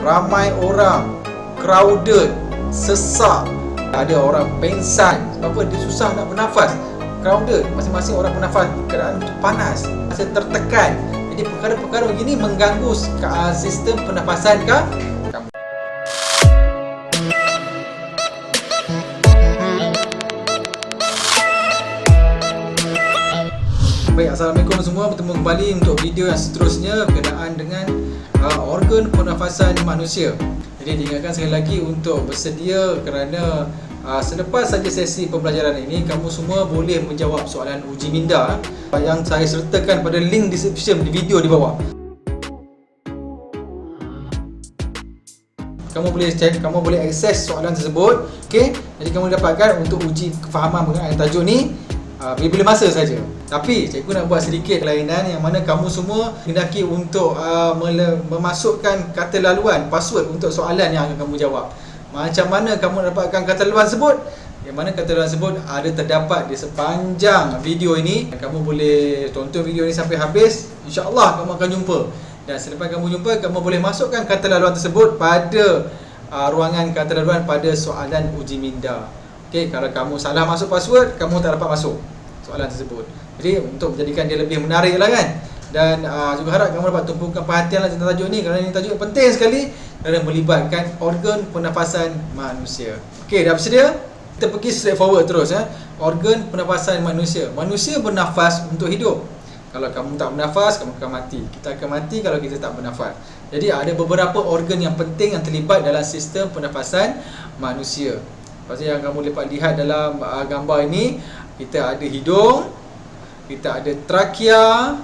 ramai orang, crowded, sesak, ada orang pengsan. Sebab apa? Dia susah nak bernafas. Crowded, masing-masing orang bernafas, keadaan panas, rasa tertekan. Jadi perkara-perkara begini mengganggu sistem pernafasan kamu. Baik, Assalamualaikum semua. Bertemu kembali untuk video yang seterusnya berkenaan dengan organ pernafasan manusia. Jadi diingatkan sekali lagi untuk bersedia kerana selepas saja sesi pembelajaran ini, kamu semua boleh menjawab soalan uji minda yang saya sertakan pada link description di video di bawah. Kamu boleh check, kamu boleh akses soalan tersebut. Okey, jadi kamu dapatkan untuk uji kefahaman mengenai tajuk ni bila masa saja. Tapi cikgu nak buat sedikit kelainan yang mana kamu semua hendaki untuk memasukkan kata laluan, password untuk soalan yang akan kamu jawab. Macam mana kamu dapatkan kata laluan tersebut? Yang mana kata laluan tersebut ada terdapat di sepanjang video ini. Kamu boleh tonton video ini sampai habis. InsyaAllah kamu akan jumpa. Dan selepas kamu jumpa, kamu boleh masukkan kata laluan tersebut pada ruangan kata laluan pada soalan uji minda. Okey, kalau kamu salah masuk password, kamu tak dapat masuk soalan tersebut. Jadi untuk menjadikan dia lebih menarik lah kan. Dan juga harap kamu dapat tumpukan perhatian lah tentang tajuk ni, kerana ini tajuk penting sekali kerana melibatkan organ pernafasan manusia. Okey, dah bersedia? Kita pergi straight forward terus Organ pernafasan manusia. Manusia bernafas untuk hidup. Kalau kamu tak bernafas, kamu akan mati. Kita akan mati kalau kita tak bernafas. Jadi ada beberapa organ yang penting yang terlibat dalam sistem pernafasan manusia. Seperti yang kamu dapat lihat dalam gambar ini, kita ada hidung, kita ada trakea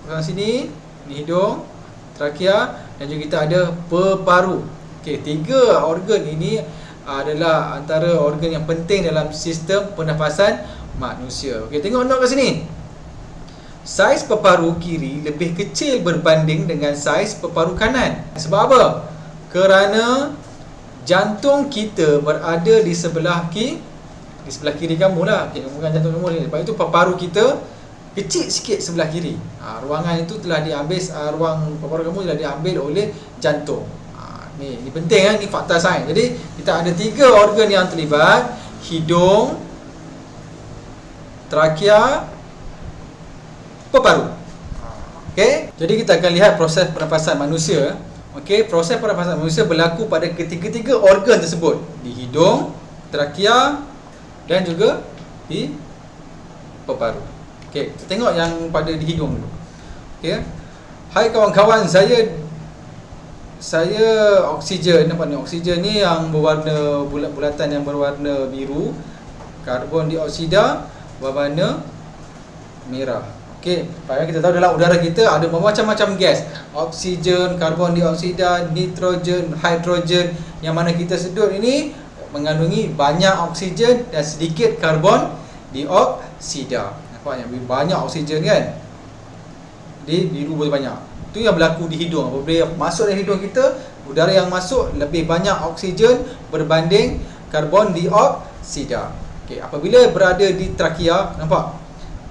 kat sini, ni hidung, trakea, dan juga kita ada peparu. Okey, tiga organ ini adalah antara organ yang penting dalam sistem pernafasan manusia. Okey, tengok note kat sini. Saiz peparu kiri lebih kecil berbanding dengan saiz peparu kanan. Sebab apa? Kerana jantung kita berada di sebelah kiri kamu lah. Okay, bukan jantung kamu ni. Sebab itu paru kita kecil sikit sebelah kiri. Ruangan itu telah diambil, ruang paru kamu telah diambil oleh jantung. Ni penting ni fakta sains. Jadi kita ada tiga organ yang terlibat: hidung, trakea, peparu. Okey, jadi kita akan lihat proses pernafasan manusia. Okey, proses pernafasan manusia berlaku pada ketiga-tiga organ tersebut, di hidung, trakea dan juga di peparu. Okey, kita tengok yang pada di hidung dulu. Okey. Hai kawan-kawan, saya oksigen. Nampak ni, oksigen ni yang berwarna bulat-bulatan yang berwarna biru. Karbon dioksida berwarna merah. Okey, supaya kita tahu dalam udara kita ada macam-macam gas. Oksigen, karbon dioksida, nitrogen, hidrogen. Yang mana kita sedut ini mengandungi banyak oksigen dan sedikit karbon dioksida. Nampak yang banyak oksigen kan? Di biru banyak. Itu yang berlaku di hidung. Apabila masuk dalam hidung kita, udara yang masuk lebih banyak oksigen berbanding karbon dioksida. Okey, apabila berada di trakea, nampak?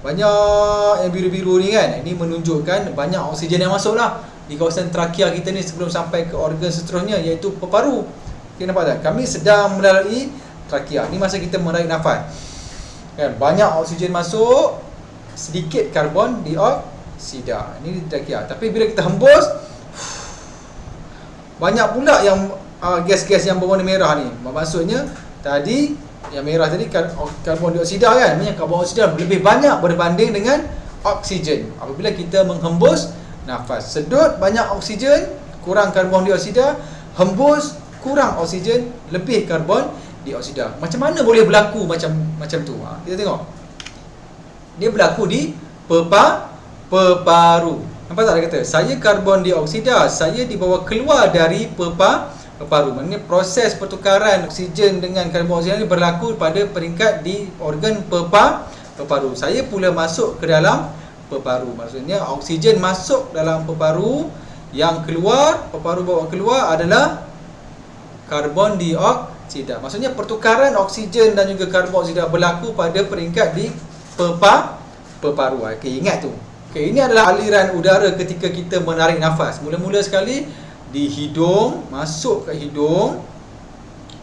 Banyak yang biru-biru ni kan? Ini menunjukkan banyak oksigen yang masuk lah di kawasan trakea kita ni sebelum sampai ke organ seterusnya, iaitu peparu. Okay, nampak tak? Kami sedang melalui trakea. Ni masa kita menarik nafas kan? Banyak oksigen masuk, sedikit karbon dioksida. Ini di trakea. Tapi bila kita hembus, banyak pula yang gas-gas yang berwarna merah ni. Maksudnya tadi yang merah tadi karbon dioksida kan? Maksudnya karbon dioksida lebih banyak berbanding dengan oksigen. Apabila kita menghembus nafas, sedut banyak oksigen, kurang karbon dioksida, hembus kurang oksigen, lebih karbon dioksida. Macam mana boleh berlaku macam tu? Kita tengok. Dia berlaku di peparu. Nampak tak dia kata? Saya karbon dioksida, saya dibawa keluar dari peparu. Maknanya proses pertukaran oksigen dengan karbon dioksida ini berlaku pada peringkat di organ peparu. Saya pula masuk ke dalam peparu. Maksudnya oksigen masuk dalam peparu, yang keluar, peparu bawa keluar adalah karbon dioksida. Maksudnya pertukaran oksigen dan juga karbon dioksida berlaku pada peringkat di peparu. Okey, ingat tu. Okey, ini adalah aliran udara ketika kita menarik nafas. Mula-mula sekali di hidung, masuk ke hidung.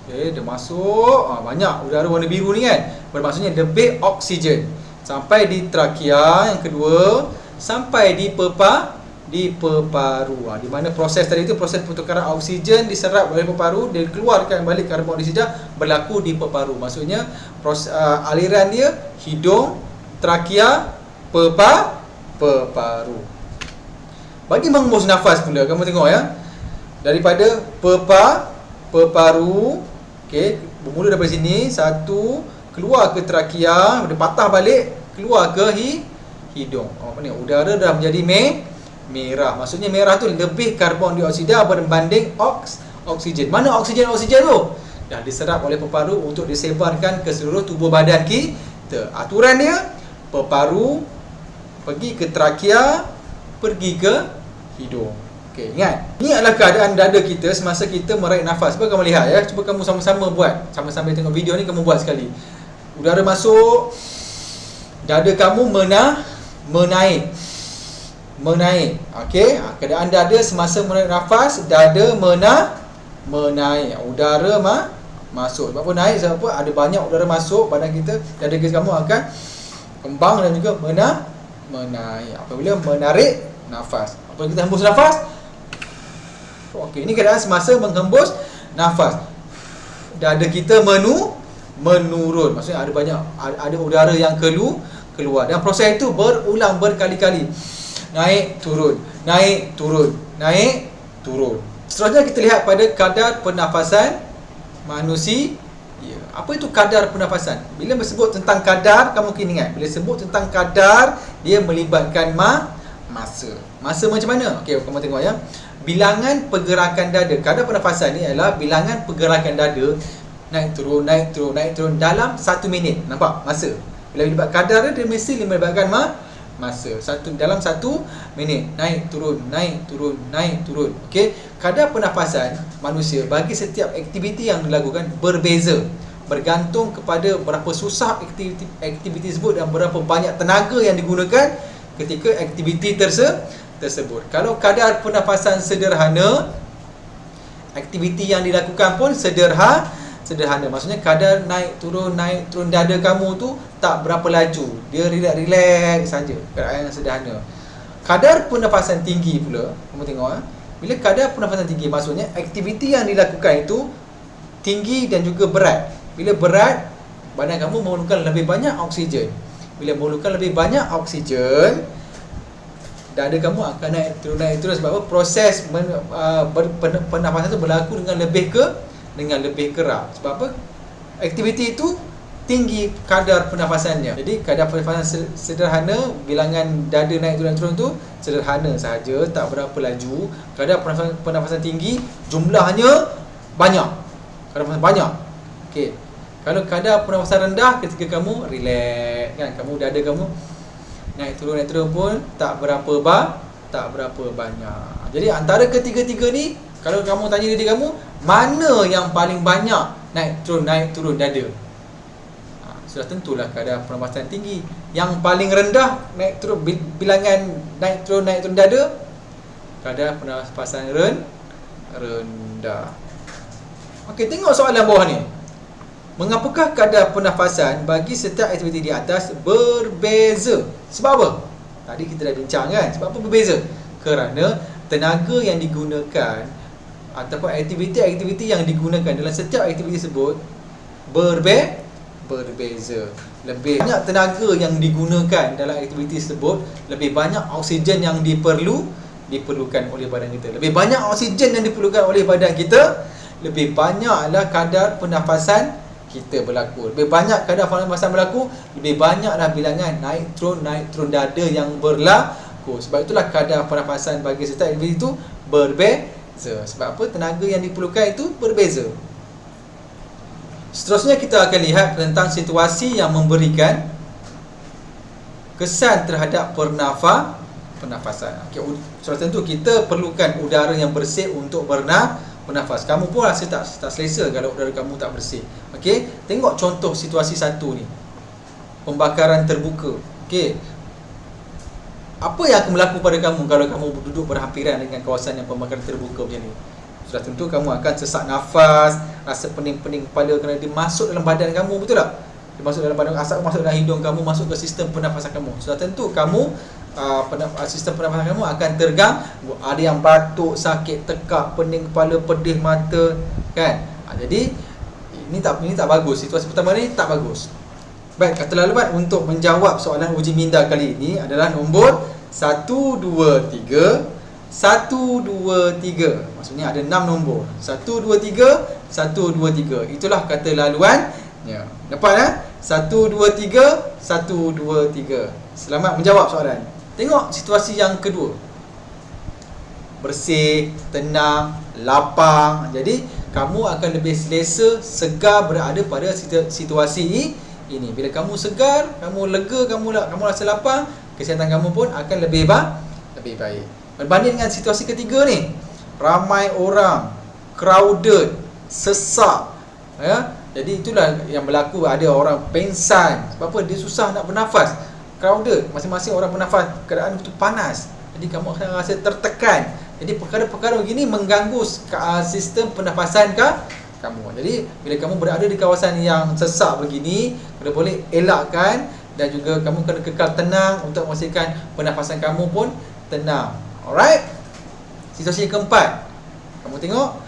Okey, dia masuk, banyak udara warna biru ni kan. Bermaksudnya lebih oksigen. Sampai di trakea yang kedua, sampai di peparu. Di mana proses tadi itu, proses pertukaran oksigen diserap oleh peparu, dia keluarkan balik karbon dioksida, berlaku di peparu. Maksudnya aliran dia hidung, trakea, peparu. Bagi menghembus nafas pula, kamu tengok ya. Daripada peparu, okey, bermula daripada sini, satu, keluar ke trakea, dia patah balik, keluar ke hidung. Apa ni? Udara dah menjadi merah. Maksudnya merah tu lebih karbon dioksida berbanding oksigen. Mana oksigen tu? Dah diserap oleh peparu untuk disebarkan ke seluruh tubuh badan kita. Aturan dia, peparu pergi ke trakea, pergi ke hidung. Okey, ingat. Ini adalah keadaan dada kita semasa kita meraih nafas. Cuba kamu lihat ya. Cuba kamu sama-sama buat. Sama-sama tengok video ni, kamu buat sekali. Udara masuk, dada kamu menaik. Okey, keadaan dada semasa menarik nafas, dada menaik. Udara masuk. Sebab apa naik? Sebab apa? Ada banyak udara masuk badan kita, dada kita kamu akan kembang dan juga menaik. Apabila menarik nafas. Apabila kita hembus nafas. Okey, ini keadaan semasa menghembus nafas. Dada kita menurun. Maksudnya ada udara yang keluar. Dan proses itu berulang berkali-kali. Naik, turun. Seterusnya kita lihat pada kadar pernafasan manusia. Apa itu kadar pernafasan? Bila bersebut tentang kadar, kamu kena ingat, bila sebut tentang kadar, dia melibatkan masa. Masa macam mana? Okey, kamu tengok ya. Bilangan pergerakan dada. Kadar pernafasan ni adalah bilangan pergerakan dada naik turun dalam 1 minit. Nampak masa? Bila melibat kadar dia mesti melibatkan masa. Dalam 1 minit. Naik turun. Okey, kadar pernafasan manusia bagi setiap aktiviti yang dilakukan berbeza, bergantung kepada berapa susah aktiviti tersebut dan berapa banyak tenaga yang digunakan ketika aktiviti tersebut. Kalau kadar pernafasan sederhana, aktiviti yang dilakukan pun sederhana. Maksudnya kadar naik turun dada kamu tu tak berapa laju. Dia relax saja. Keadaan yang sederhana. Kadar pernafasan tinggi pula, kamu tengok bila kadar pernafasan tinggi, maksudnya aktiviti yang dilakukan itu tinggi dan juga berat. Bila berat, badan kamu memerlukan lebih banyak oksigen. Bila memerlukan lebih banyak oksigen, dada kamu akan naik turun. Sebab apa? Proses pernafasan itu berlaku dengan lebih kerap. Sebab apa? Aktiviti itu tinggi kadar pernafasannya. Jadi kadar pernafasan sederhana, bilangan dada naik turun tu sederhana sahaja, tak berapa laju. Kadar pernafasan tinggi, jumlahnya banyak. Kadar pernafasan banyak. Okey. Kalau kadar pernafasan rendah, ketika kamu relax kan, dada kamu naik turun pun tak berapa banyak. Jadi antara ketiga-tiga ni, kalau kamu tanya diri kamu, mana yang paling banyak naik turun dada? Sudah tentulah kadar pernafasan tinggi. Yang paling rendah naik turun, bilangan naik turun dada, kadar pernafasan rendah. Okey, tengok soalan bawah ni. Mengapakah kadar pernafasan bagi setiap aktiviti di atas berbeza? Sebab apa? Tadi kita dah bincang kan. Sebab apa berbeza? Kerana tenaga yang digunakan ataupun aktiviti-aktiviti yang digunakan dalam setiap aktiviti tersebut berbeza. Lebih banyak tenaga yang digunakan dalam aktiviti tersebut, lebih banyak oksigen yang diperlukan oleh badan kita. Lebih banyak oksigen yang diperlukan oleh badan kita, lebih banyaklah kadar pernafasan kita berlaku. Lebih banyak kadar pernafasan berlaku, lebih banyaklah bilangan naik turun dada yang berlaku. Sebab itulah kadar pernafasan bagi setiap aktiviti itu berbeza. Sebab apa? Tenaga yang diperlukan itu berbeza. Seterusnya kita akan lihat tentang situasi yang memberikan kesan terhadap pernafasan. Okay, sudah tentu kita perlukan udara yang bersih untuk bernafas. Kamu pun rasa tak selesa kalau udara kamu tak bersih. Okey, tengok contoh situasi satu ni. Pembakaran terbuka. Okey. apa yang akan berlaku pada kamu kalau kamu duduk berhampiran dengan kawasan yang pembakaran terbuka macam ni? Sudah tentu kamu akan sesak nafas, rasa pening-pening kepala kerana dia masuk dalam badan kamu, betul tak? Dia masuk dalam badan, asap masuk dalam hidung kamu, masuk ke sistem pernafasan kamu. Sudah tentu kamu sistem pernafasan kamu akan terganggu. Ada yang batuk, sakit, tekak, pening kepala, pedih mata, kan? Jadi ini tak bagus. Situasi pertama ni tak bagus. Baik, kata laluan untuk menjawab soalan uji minda kali ini adalah nombor 1, 2, 3, 1, 2, 3. Maksudnya ada 6 nombor. 1, 2, 3, 1, 2, 3. Itulah kata laluan. Ya. Dapat 1, 2, 3, 1, 2, 3. Selamat menjawab soalan. Tengok situasi yang kedua. Bersih, tenang, lapang. Jadi kamu akan lebih selesa, segar berada pada situasi ini. Bila kamu segar, kamu lega, kamu rasa lapang, kesihatan kamu pun akan lebih baik. Berbanding dengan situasi ketiga ni, ramai orang, crowded, sesak, ya. Jadi itulah yang berlaku, ada orang pengsan. Sebab apa? Dia susah nak bernafas. Crowded, masing-masing orang bernafas, keadaan itu panas. Jadi kamu akan rasa tertekan. Jadi perkara-perkara begini mengganggu sistem pernafasan kamu. Jadi bila kamu berada di kawasan yang sesak begini, kena boleh elakkan, dan juga kamu kena kekal tenang untuk memastikan pernafasan kamu pun tenang. Alright. Situasi yang keempat, kamu tengok,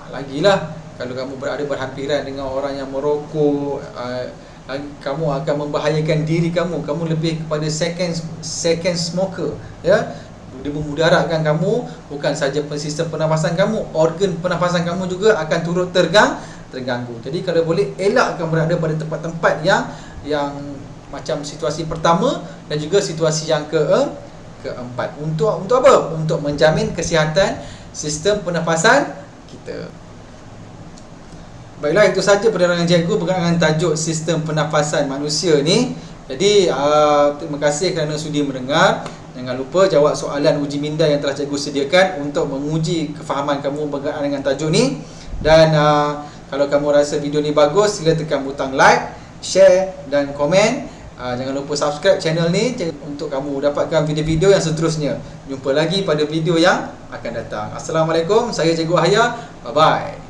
lagilah kalau kamu berada berhampiran dengan orang yang merokok, kamu akan membahayakan diri kamu. Kamu lebih kepada second smoker, ya. Dia memudaratkan kamu, bukan saja sistem pernafasan kamu, organ pernafasan kamu juga akan turut terganggu. Jadi kalau boleh elakkan berada pada tempat-tempat yang macam situasi pertama dan juga situasi yang keempat. Untuk apa? Untuk menjamin kesihatan sistem pernafasan kita. Baiklah, itu saja penerangan cikgu berkaitan dengan tajuk sistem pernafasan manusia ni. Jadi terima kasih kerana sudi mendengar. Jangan lupa jawab soalan uji minda yang telah cikgu sediakan untuk menguji kefahaman kamu berkaitan dengan tajuk ni. Dan kalau kamu rasa video ni bagus, sila tekan butang like, share dan komen. Jangan lupa subscribe channel ni untuk kamu dapatkan video-video yang seterusnya. Jumpa lagi pada video yang akan datang. Assalamualaikum, saya Cikgu Ahya. Bye-bye.